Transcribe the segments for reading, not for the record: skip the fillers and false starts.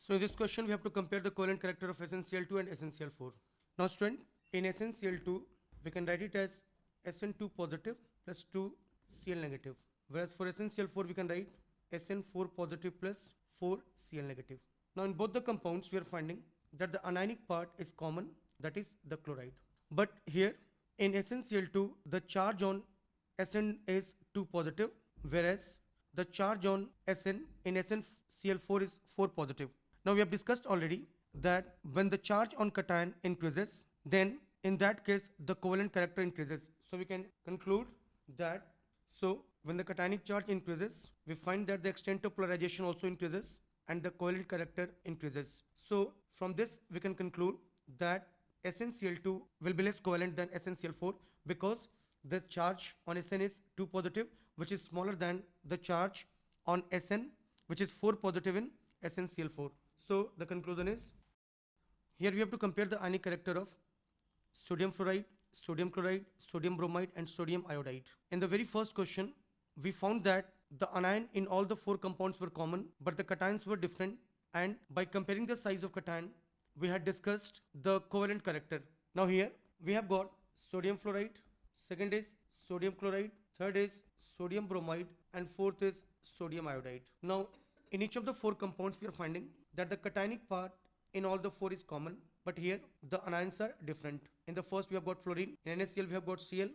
So in this question, we have to compare the covalent character of SnCl2 and SnCl4. Now student, in SnCl2, we can write it as Sn2 positive plus 2 Cl negative. Whereas for SnCl4, we can write Sn4 positive plus 4 Cl negative. Now in both the compounds, we are finding that the anionic part is common, that is the chloride. But here in SnCl2, the charge on Sn is 2 positive, whereas the charge on Sn in SnCl4 is 4 positive. Now we have discussed already that when the charge on cation increases, then in that case the covalent character increases. So we can conclude that when the cationic charge increases, we find that the extent of polarization also increases and the covalent character increases. So from this we can conclude that SnCl2 will be less covalent than SnCl4 because the charge on Sn is 2 positive, which is smaller than the charge on Sn, which is 4 positive in SnCl4. So the conclusion is, here we have to compare the ionic character of sodium fluoride, sodium chloride, sodium bromide and sodium iodide. In the very first question, we found that the anion in all the 4 compounds were common, but the cations were different, and by comparing the size of cation, we had discussed the covalent character. Now here we have got sodium fluoride, second is sodium chloride, third is sodium bromide and fourth is sodium iodide. Now in each of the 4 compounds, we are finding that the cationic part in all the 4 is common, but here the anions are different. In the first we have got fluorine, in NaCl we have got Cl,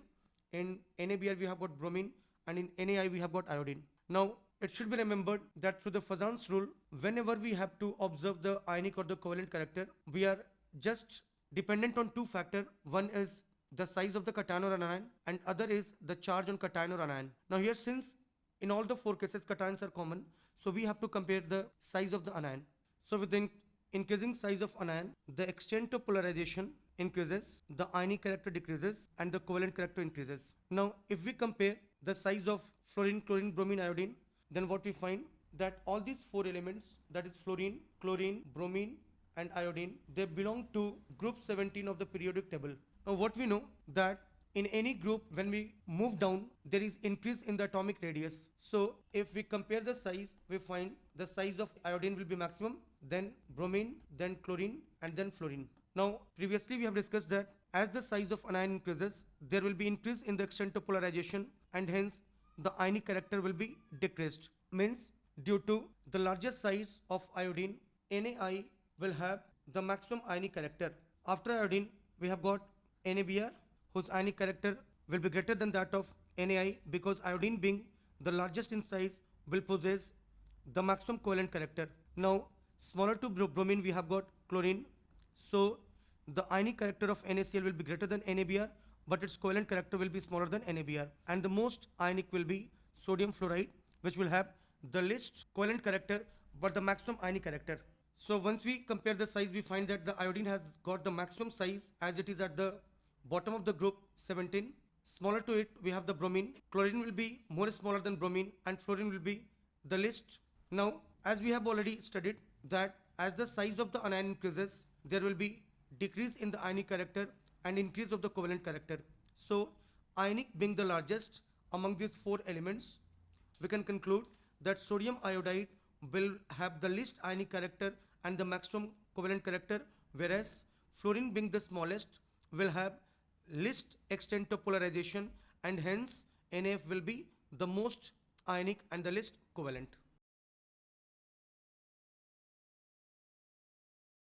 in NaBr we have got bromine, and in NaI we have got iodine. Now it should be remembered that through the Fazan's rule, whenever we have to observe the ionic or the covalent character, we are just dependent on 2 factors. One is the size of the cation or anion and other is the charge on cation or anion. Now here, since in all the 4 cases cations are common, so we have to compare the size of the anion. So with the increasing size of anion, the extent of polarization increases, the ionic character decreases and the covalent character increases. Now if we compare the size of fluorine, chlorine, bromine, iodine, then what we find that all these 4 elements, that is fluorine, chlorine, bromine and iodine, they belong to group 17 of the periodic table. Now what we know that in any group, when we move down, there is increase in the atomic radius. So if we compare the size, we find the size of iodine will be maximum, then bromine, then chlorine and then fluorine. Now previously we have discussed that as the size of anion increases, there will be increase in the extent of polarization and hence the ionic character will be decreased. Means due to the larger size of iodine, NaI will have the maximum ionic character. After iodine, we have got NaBr, whose ionic character will be greater than that of NaI because iodine, being the largest in size, will possess the maximum covalent character. Now smaller to bromine, we have got chlorine. So the ionic character of NaCl will be greater than NaBr, but its covalent character will be smaller than NaBr. And the most ionic will be sodium fluoride, which will have the least covalent character but the maximum ionic character. So once we compare the size, we find that the iodine has got the maximum size as it is at the bottom of the group 17. Smaller to it, we have the bromine. Chlorine will be more smaller than bromine and fluorine will be the least. Now as we have already studied that as the size of the anion increases, there will be decrease in the ionic character and increase of the covalent character. So ionic being the largest among these 4 elements, we can conclude that sodium iodide will have the least ionic character and the maximum covalent character, whereas fluorine being the smallest will have least extent of polarization and hence NaF will be the most ionic and the least covalent.